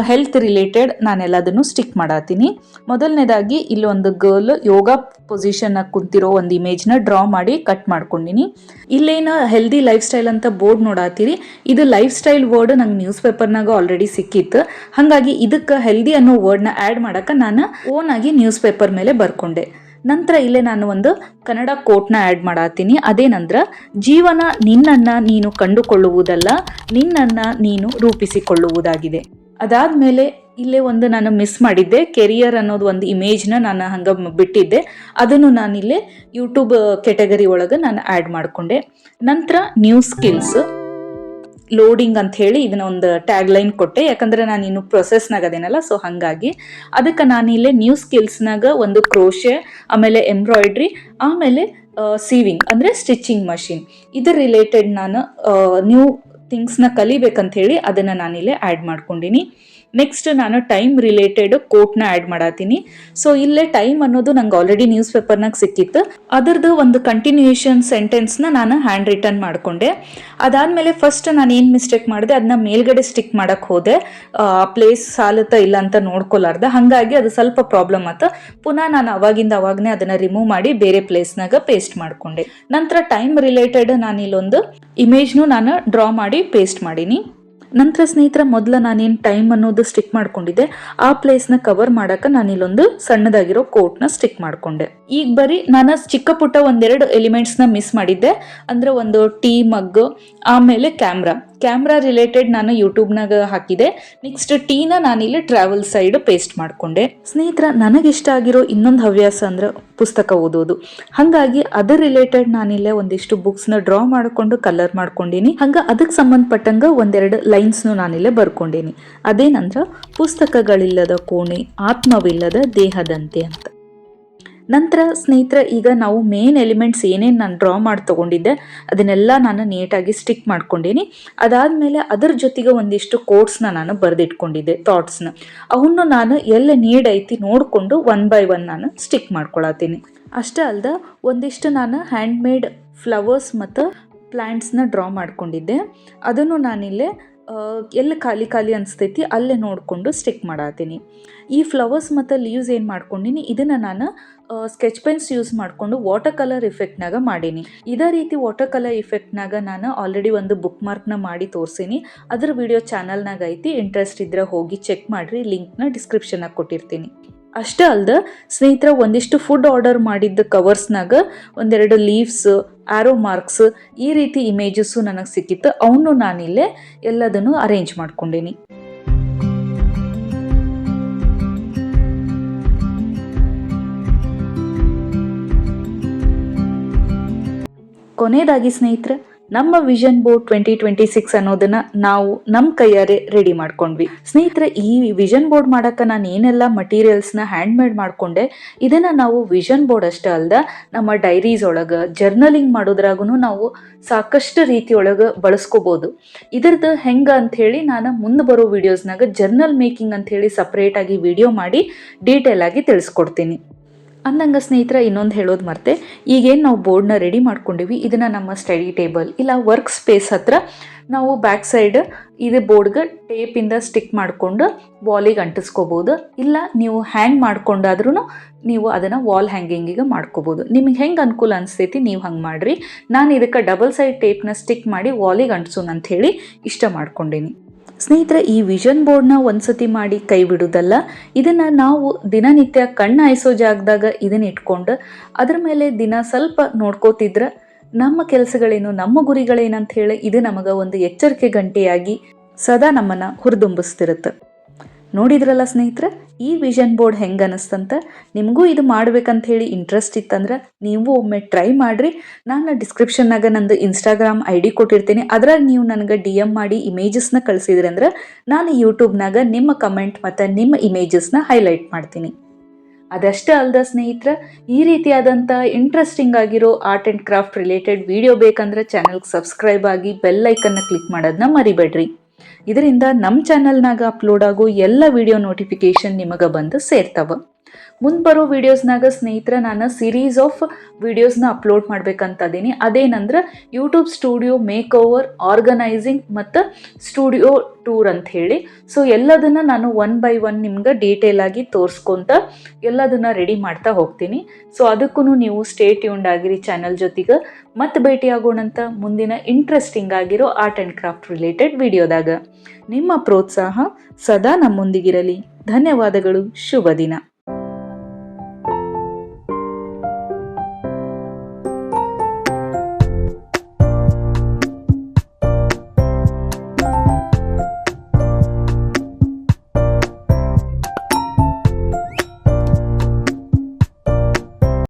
ಹೆಲ್ತ್ ರಿಲೇಟೆಡ್ ನಾನೆಲ್ಲದನ್ನು ಸ್ಟಿಕ್ ಮಾಡತ್ತೀನಿ. ಮೊದಲನೇದಾಗಿ ಇಲ್ಲೊಂದು ಗರ್ಲ್ ಯೋಗ ಪೊಸಿಷನ್ನಾಗಿ ಕುಂತಿರೋ ಒಂದು ಇಮೇಜ್ನ ಡ್ರಾ ಮಾಡಿ ಕಟ್ ಮಾಡ್ಕೊಂಡಿನಿ. ಇಲ್ಲೇನು ಹೆಲ್ದಿ ಲೈಫ್ ಸ್ಟೈಲ್ ಅಂತ ಬೋರ್ಡ್ ನೋಡತ್ತೀರಿ, ಇದು ಲೈಫ್ ಸ್ಟೈಲ್ ವರ್ಡ್ ನಂಗೆ ನ್ಯೂಸ್ ಪೇಪರ್ನಾಗ ಆಲ್ರೆಡಿ ಸಿಕ್ಕಿತ್ತು. ಹಾಗಾಗಿ ಇದಕ್ಕೆ ಹೆಲ್ದಿ ಅನ್ನೋ ವರ್ಡ್ನ ಆ್ಯಡ್ ಮಾಡೋಕ್ಕೆ ನಾನು ಓನ್ ಆಗಿ ನ್ಯೂಸ್ ಪೇಪರ್ ಮೇಲೆ ಬರ್ಕೊಂಡೆ. ನಂತರ ಇಲ್ಲೇ ನಾನು ಒಂದು ಕನ್ನಡ ಕೋಟ್ನ ಆ್ಯಡ್ ಮಾಡತ್ತೀನಿ. ಅದೇನಂದ್ರೆ, ಜೀವನ ನಿನ್ನನ್ನು ನೀನು ಕಂಡುಕೊಳ್ಳುವುದಲ್ಲ, ನಿನ್ನನ್ನು ನೀನು ರೂಪಿಸಿಕೊಳ್ಳುವುದಾಗಿದೆ. ಅದಾದಮೇಲೆ ಇಲ್ಲೇ ಒಂದು ನಾನು ಮಿಸ್ ಮಾಡಿದ್ದೆ, ಕೆರಿಯರ್ ಅನ್ನೋದು ಒಂದು ಇಮೇಜ್ನ ನಾನು ಹಂಗೆ ಬಿಟ್ಟಿದ್ದೆ, ಅದನ್ನು ನಾನಿಲ್ಲೇ ಯೂಟ್ಯೂಬ್ ಕ್ಯಾಟಗರಿ ಒಳಗೆ ನಾನು ಆ್ಯಡ್ ಮಾಡಿಕೊಂಡೆ. ನಂತರ ನ್ಯೂ ಸ್ಕಿಲ್ಸ್ ಲೋಡಿಂಗ್ ಅಂತ ಹೇಳಿ ಇದನ್ನ ಒಂದು ಟ್ಯಾಗ್ ಲೈನ್ ಕೊಟ್ಟೆ, ಯಾಕಂದರೆ ನಾನು ಇನ್ನು ಪ್ರೊಸೆಸ್ನಾಗ ಅದೇನಲ್ಲ, ಸೊ ಹಾಗಾಗಿ ಅದಕ್ಕೆ ನಾನಿಲ್ಲೇ ನ್ಯೂ ಸ್ಕಿಲ್ಸ್ನಾಗ ಒಂದು ಕ್ರೋಶೆ, ಆಮೇಲೆ ಎಂಬ್ರಾಯ್ಡ್ರಿ, ಆಮೇಲೆ ಸೀವಿಂಗ್ ಅಂದರೆ ಸ್ಟಿಚಿಂಗ್ ಮಷಿನ್, ಇದ್ರ ರಿಲೇಟೆಡ್ ನಾನು ನ್ಯೂ ಥಿಂಗ್ಸ್ನ ಕಲಿಬೇಕಂತ ಹೇಳಿ ಅದನ್ನು ನಾನಿಲ್ಲೇ ಆ್ಯಡ್ ಮಾಡ್ಕೊಂಡಿನಿ. ನೆಕ್ಸ್ಟ್ ನಾನು ಟೈಮ್ ರಿಲೇಟೆಡ್ ಕೋಟ್ನ ಆ್ಯಡ್ ಮಾಡತ್ತೀನಿ. ಸೊ ಇಲ್ಲೇ ಟೈಮ್ ಅನ್ನೋದು ನಂಗೆ ಆಲ್ರೆಡಿ ನ್ಯೂಸ್ ಪೇಪರ್ನಾಗ ಸಿಕ್ಕಿತ್ತು. ಅದರದ್ದು ಒಂದು ಕಂಟಿನ್ಯೂಯೇಷನ್ ಸೆಂಟೆನ್ಸ್ನ ನಾನು ಹ್ಯಾಂಡ್ ರಿಟರ್ನ್ ಮಾಡಿಕೊಂಡೆ. ಅದಾದಮೇಲೆ ಫಸ್ಟ್ ನಾನು ಏನು ಮಿಸ್ಟೇಕ್ ಮಾಡಿದೆ ಅದನ್ನ ಮೇಲ್ಗಡೆ ಸ್ಟಿಕ್ ಮಾಡಕ್ಕೆ ಹೋದೆ, ಪ್ಲೇಸ್ ಸಾಲುತ್ತಾ ಇಲ್ಲ ಅಂತ ನೋಡ್ಕೊಲಾರ್ದ. ಹಾಗಾಗಿ ಅದು ಸ್ವಲ್ಪ ಪ್ರಾಬ್ಲಮ್ ಆಯ್ತು. ಪುನಃ ನಾನು ಅವಾಗನೇ ಅದನ್ನು ರಿಮೂವ್ ಮಾಡಿ ಬೇರೆ ಪ್ಲೇಸ್ನಾಗ ಪೇಸ್ಟ್ ಮಾಡಿಕೊಂಡೆ. ನಂತರ ಟೈಮ್ ರಿಲೇಟೆಡ್ ನಾನು ಇಲ್ಲೊಂದು ಇಮೇಜ್ನು ನಾನು ಡ್ರಾ ಮಾಡಿ ಪೇಸ್ಟ್ ಮಾಡೀನಿ. ನಂತರ ಸ್ನೇಹಿತರ ಮೊದಲ ನಾನೇನು ಟೈಮ್ ಅನ್ನೋದು ಸ್ಟಿಕ್ ಮಾಡ್ಕೊಂಡಿದ್ದೆ ಆ ಪ್ಲೇಸ್ನ ಕವರ್ ಮಾಡಕ್ಕೆ ನಾನು ಇಲ್ಲೊಂದು ಸಣ್ಣದಾಗಿರೋ ಕೋಟ್ನ ಸ್ಟಿಕ್ ಮಾಡ್ಕೊಂಡೆ. ಈಗ ಬರೀ ನಾನು ಚಿಕ್ಕ ಪುಟ್ಟ ಒಂದೆರಡು ಎಲಿಮೆಂಟ್ಸ್ನ ಮಿಸ್ ಮಾಡಿದ್ದೆ. ಅಂದ್ರೆ ಒಂದು ಟೀ ಮಗ್, ಆಮೇಲೆ ಕ್ಯಾಮ್ರಾ ರಿಲೇಟೆಡ್ ನಾನು ಯೂಟ್ಯೂಬ್ನಾಗ ಹಾಕಿದೆ. ನೆಕ್ಸ್ಟ್ ಟೀನ ನಾನಿಲ್ಲಿ ಟ್ರಾವೆಲ್ ಸೈಡ್ ಪೇಸ್ಟ್ ಮಾಡ್ಕೊಂಡೆ. ಸ್ನೇಹಿತರ ನನಗಿಷ್ಟ ಆಗಿರೋ ಇನ್ನೊಂದು ಹವ್ಯಾಸ ಅಂದ್ರೆ ಪುಸ್ತಕ ಓದೋದು. ಹಾಗಾಗಿ ಅದರ ರಿಲೇಟೆಡ್ ನಾನಿಲ್ಲೇ ಒಂದಿಷ್ಟು ಬುಕ್ಸ್ನ ಡ್ರಾ ಮಾಡಿಕೊಂಡು ಕಲರ್ ಮಾಡ್ಕೊಂಡೀನಿ. ಅದಕ್ಕೆ ಸಂಬಂಧಪಟ್ಟಂಗ ಒಂದೆರಡು ಲೈನ್ಸ್ನು ನಾನಿಲ್ಲೇ ಬರ್ಕೊಂಡೀನಿ. ಅದೇನಂದ್ರ ಪುಸ್ತಕಗಳಿಲ್ಲದ ಕೋಣೆ ಆತ್ಮವಿಲ್ಲದ ದೇಹದಂತೆ ಅಂತ. ನಂತರ ಸ್ನೇಹಿತರ ಈಗ ನಾವು ಮೇನ್ ಎಲಿಮೆಂಟ್ಸ್ ಏನೇನು ನಾನು ಡ್ರಾ ಮಾಡಿ ತೊಗೊಂಡಿದ್ದೆ ಅದನ್ನೆಲ್ಲ ನಾನು ನೀಟಾಗಿ ಸ್ಟಿಕ್ ಮಾಡ್ಕೊಂಡೀನಿ. ಅದಾದಮೇಲೆ ಅದರ ಜೊತೆಗೆ ಒಂದಿಷ್ಟು ಕೋಟ್ಸ್ನ ನಾನು ಬರೆದಿಟ್ಕೊಂಡಿದ್ದೆ, ಥಾಟ್ಸ್ನ. ಅವನ್ನು ನಾನು ಎಲ್ಲ ನೀಡ್ ಐತಿ ನೋಡಿಕೊಂಡು 1 by 1 ನಾನು ಸ್ಟಿಕ್ ಮಾಡ್ಕೊಳತ್ತೀನಿ. ಅಷ್ಟೇ ಅಲ್ದ ಒಂದಿಷ್ಟು ನಾನು ಹ್ಯಾಂಡ್ ಮೇಡ್ ಫ್ಲವರ್ಸ್ ಮತ್ತು ಪ್ಲ್ಯಾಂಟ್ಸ್ನ ಡ್ರಾ ಮಾಡ್ಕೊಂಡಿದ್ದೆ. ಅದನ್ನು ನಾನಿಲ್ಲೇ ಎಲ್ಲಿ ಖಾಲಿ ಅನಿಸ್ತೈತಿ ಅಲ್ಲೇ ನೋಡಿಕೊಂಡು ಸ್ಟಿಕ್ ಮಾಡತ್ತೀನಿ. ಈ ಫ್ಲವರ್ಸ್ ಮತ್ತು ಲೀವ್ಸ್ ಏನು ಮಾಡ್ಕೊಂಡಿನಿ ಇದನ್ನು ನಾನು ಸ್ಕೆಚ್ ಪೆನ್ಸ್ ಯೂಸ್ ಮಾಡಿಕೊಂಡು ವಾಟರ್ ಕಲರ್ ಇಫೆಕ್ಟ್ನಾಗ ಮಾಡೀನಿ. ಇದೇ ರೀತಿ ವಾಟರ್ ಕಲರ್ ಇಫೆಕ್ಟ್ನಾಗ ನಾನು ಆಲ್ರೆಡಿ ಒಂದು ಬುಕ್ ಮಾರ್ಕ್ನ ಮಾಡಿ ತೋರಿಸೀನಿ. ಅದ್ರ ವಿಡಿಯೋ ಚಾನಲ್ನಾಗ ಐತಿ, ಇಂಟ್ರೆಸ್ಟ್ ಇದ್ರೆ ಹೋಗಿ ಚೆಕ್ ಮಾಡಿರಿ, ಲಿಂಕ್ನ ಡಿಸ್ಕ್ರಿಪ್ಷನ್ನಾಗ ಕೊಟ್ಟಿರ್ತೀನಿ. ಅಷ್ಟೇ ಅಲ್ದ ಸ್ನೇಹಿತರ ಒಂದಿಷ್ಟು ಫುಡ್ ಆರ್ಡರ್ ಮಾಡಿದ್ದ ಕವರ್ಸ್ನಾಗ ಒಂದೆರಡು ಲೀವ್ಸ್, ಆರೋ ಮಾರ್ಕ್ಸ್ ಈ ರೀತಿ ಇಮೇಜಸ್ಸು ನನಗೆ ಸಿಕ್ಕಿತ್ತು. ಅವನು ನಾನಿಲ್ಲೇ ಎಲ್ಲದನ್ನು ಅರೇಂಜ್ ಮಾಡ್ಕೊಂಡೀನಿ. ಕೊನೆಯದಾಗಿ ಸ್ನೇಹಿತರೆ ನಮ್ಮ ವಿಷನ್ ಬೋರ್ಡ್ 2026 ಅನ್ನೋದನ್ನ ನಾವು ನಮ್ಮ ಕೈಯಾರೆ ರೆಡಿ ಮಾಡ್ಕೊಂಡ್ವಿ. ಸ್ನೇಹಿತರೆ ಈ ವಿಷನ್ ಬೋರ್ಡ್ ಮಾಡಕ್ಕೆ ನಾನು ಏನೆಲ್ಲ ಮಟೀರಿಯಲ್ಸ್ನ ಹ್ಯಾಂಡ್ ಮೇಡ್ ಮಾಡ್ಕೊಂಡೆ ಇದನ್ನ ನಾವು ವಿಷನ್ ಬೋರ್ಡ್ ಅಷ್ಟೇ ಅಲ್ದ ನಮ್ಮ ಡೈರೀಸ್ ಒಳಗೆ ಜರ್ನಲಿಂಗ್ ಮಾಡೋದ್ರಾಗೂ ನಾವು ಸಾಕಷ್ಟು ರೀತಿಯೊಳಗೆ ಬಳಸ್ಕೋಬೋದು. ಇದ್ರದ್ದು ಹೆಂಗೆ ಅಂಥೇಳಿ ನಾನು ಮುಂದೆ ಬರೋ ವಿಡಿಯೋಸ್ನಾಗ ಜರ್ನಲ್ ಮೇಕಿಂಗ್ ಅಂಥೇಳಿ ಸಪ್ರೇಟಾಗಿ ವಿಡಿಯೋ ಮಾಡಿ ಡೀಟೇಲ್ ಆಗಿ ತಿಳಿಸ್ಕೊಡ್ತೀನಿ. ಅಂದಂಗೆ ಸ್ನೇಹಿತರ ಇನ್ನೊಂದು ಹೇಳೋದು ಮರ್ತೆ, ಈಗೇನು ನಾವು ಬೋರ್ಡ್ನ ರೆಡಿ ಮಾಡ್ಕೊಂಡಿವಿ ಇದನ್ನು ನಮ್ಮ ಸ್ಟಡಿ ಟೇಬಲ್ ಇಲ್ಲ ವರ್ಕ್ ಸ್ಪೇಸ್ ಹತ್ರ ನಾವು ಬ್ಯಾಕ್ ಸೈಡ್ ಇದು ಬೋರ್ಡ್ಗೆ ಟೇಪಿಂದ ಸ್ಟಿಕ್ ಮಾಡಿಕೊಂಡು ವಾಲಿಗೆ ಅಂಟಿಸ್ಕೋಬೋದು. ಇಲ್ಲ ನೀವು ಹ್ಯಾಂಗ್ ಮಾಡ್ಕೊಂಡಾದ್ರೂ ನೀವು ಅದನ್ನು ವಾಲ್ ಹ್ಯಾಂಗಿಂಗಿಗೆ ಮಾಡ್ಕೋಬೋದು. ನಿಮಗೆ ಹೆಂಗೆ ಅನುಕೂಲ ಅನಿಸ್ತೈತಿ ನೀವು ಹಂಗೆ ಮಾಡಿರಿ. ನಾನು ಇದಕ್ಕೆ ಡಬಲ್ ಸೈಡ್ ಟೇಪ್ನ ಸ್ಟಿಕ್ ಮಾಡಿ ವಾಲಿಗೆ ಅಂಟಿಸೋಣ ಅಂಥೇಳಿ ಇಷ್ಟ ಮಾಡ್ಕೊಂಡೀನಿ. ಸ್ನೇಹಿತರೆ ಈ ವಿಷನ್ ಬೋರ್ಡ್ನ ಒಂದ್ಸತಿ ಮಾಡಿ ಕೈ ಬಿಡೋದಲ್ಲ, ಇದನ್ನು ನಾವು ದಿನನಿತ್ಯ ಕಣ್ಣು ಹಾಯಿಸೋ ಜಾಗದಾಗ ಇದನ್ನ ಇಟ್ಕೊಂಡು ಅದ್ರ ಮೇಲೆ ದಿನ ಸ್ವಲ್ಪ ನೋಡ್ಕೋತಿದ್ರೆ ನಮ್ಮ ಕೆಲಸಗಳೇನು ನಮ್ಮ ಗುರಿಗಳೇನಂತ ಹೇಳಿ ಇದು ನಮಗೆ ಒಂದು ಎಚ್ಚರಿಕೆ ಗಂಟೆಯಾಗಿ ಸದಾ ನಮ್ಮನ್ನು ಹುರಿದುಂಬಿಸ್ತಿರುತ್ತೆ. ನೋಡಿದ್ರಲ್ಲ ಸ್ನೇಹಿತರೆ ಈ ವಿಷನ್ ಬೋರ್ಡ್ ಹೆಂಗೆ ಅನಿಸ್ತಂತ. ನಿಮಗೂ ಇದು ಮಾಡ್ಬೇಕಂತ ಹೇಳಿ ಇಂಟ್ರೆಸ್ಟ್ ಇತ್ತಂದ್ರೆ ನೀವು ಒಮ್ಮೆ ಟ್ರೈ ಮಾಡಿರಿ. ನಾನು ಡಿಸ್ಕ್ರಿಪ್ಷನ್ನಾಗ ನಂದು ಇನ್ಸ್ಟಾಗ್ರಾಮ್ ID ಕೊಟ್ಟಿರ್ತೀನಿ. ಅದ್ರಾಗ ನೀವು ನನಗೆ DM ಮಾಡಿ ಇಮೇಜಸ್ನ ಕಳಿಸಿದ್ರಿ ಅಂದ್ರೆ ನಾನು ಯೂಟ್ಯೂಬ್ನಾಗ ನಿಮ್ಮ ಕಮೆಂಟ್ ಮತ್ತು ನಿಮ್ಮ ಇಮೇಜಸ್ನ ಹೈಲೈಟ್ ಮಾಡ್ತೀನಿ. ಅದಷ್ಟೇ ಅಲ್ದ ಸ್ನೇಹಿತರೆ ಈ ರೀತಿಯಾದಂಥ ಇಂಟ್ರೆಸ್ಟಿಂಗ್ ಆಗಿರೋ art and craft related video ಬೇಕಂದ್ರೆ ಚಾನಲ್ಗೆ ಸಬ್ಸ್ಕ್ರೈಬ್ ಆಗಿ ಬೆಲ್ ಐಕನ್ನ ಕ್ಲಿಕ್ ಮಾಡೋದನ್ನ ಮರಿಬೇಡ್ರಿ. ಇದರಿಂದ ನಮ್ಮ ಚಾನಲ್ನಾಗ ಅಪ್ಲೋಡ್ ಆಗೋ ಎಲ್ಲ ವಿಡಿಯೋ ನೋಟಿಫಿಕೇಶನ್ ನಿಮಗೆ ಬಂದು ಸೇರ್ತಾವ. ಮುಂದೆ ಬರೋ ವಿಡಿಯೋಸ್ನಾಗ ಸ್ನೇಹಿತರೆ ನಾನು ಸೀರೀಸ್ ಆಫ್ ವಿಡಿಯೋಸ್ನ ಅಪ್ಲೋಡ್ ಮಾಡ್ಬೇಕಂತದೀನಿ. ಅದೇನಂದ್ರೆ YouTube studio makeover, organising ಮತ್ತು ಸ್ಟುಡಿಯೋ ಟೂರ್ ಅಂತ ಹೇಳಿ. ಸೊ ಎಲ್ಲದನ್ನು ನಾನು 1 by 1 ನಿಮ್ಗೆ ಡೀಟೇಲ್ ಆಗಿ ತೋರಿಸ್ಕೊಂತ ಎಲ್ಲದನ್ನು ರೆಡಿ ಮಾಡ್ತಾ ಹೋಗ್ತೀನಿ. ಸೊ ಅದಕ್ಕೂ ನೀವು ಸ್ಟೇ ಟ್ಯೂನ್ಡ್ ಆಗಿರಿ ಚಾನಲ್ ಜೊತೆಗೆ. ಮತ್ತೆ ಭೇಟಿ ಆಗೋಣಂತ ಮುಂದಿನ ಇಂಟ್ರೆಸ್ಟಿಂಗ್ ಆಗಿರೋ ಆರ್ಟ್ ಆ್ಯಂಡ್ ಕ್ರಾಫ್ಟ್ ರಿಲೇಟೆಡ್ ವಿಡಿಯೋದಾಗ. ನಿಮ್ಮ ಪ್ರೋತ್ಸಾಹ ಸದಾ ನಮ್ಮೊಂದಿಗಿರಲಿ. ಧನ್ಯವಾದಗಳು. ಶುಭ ದಿನ.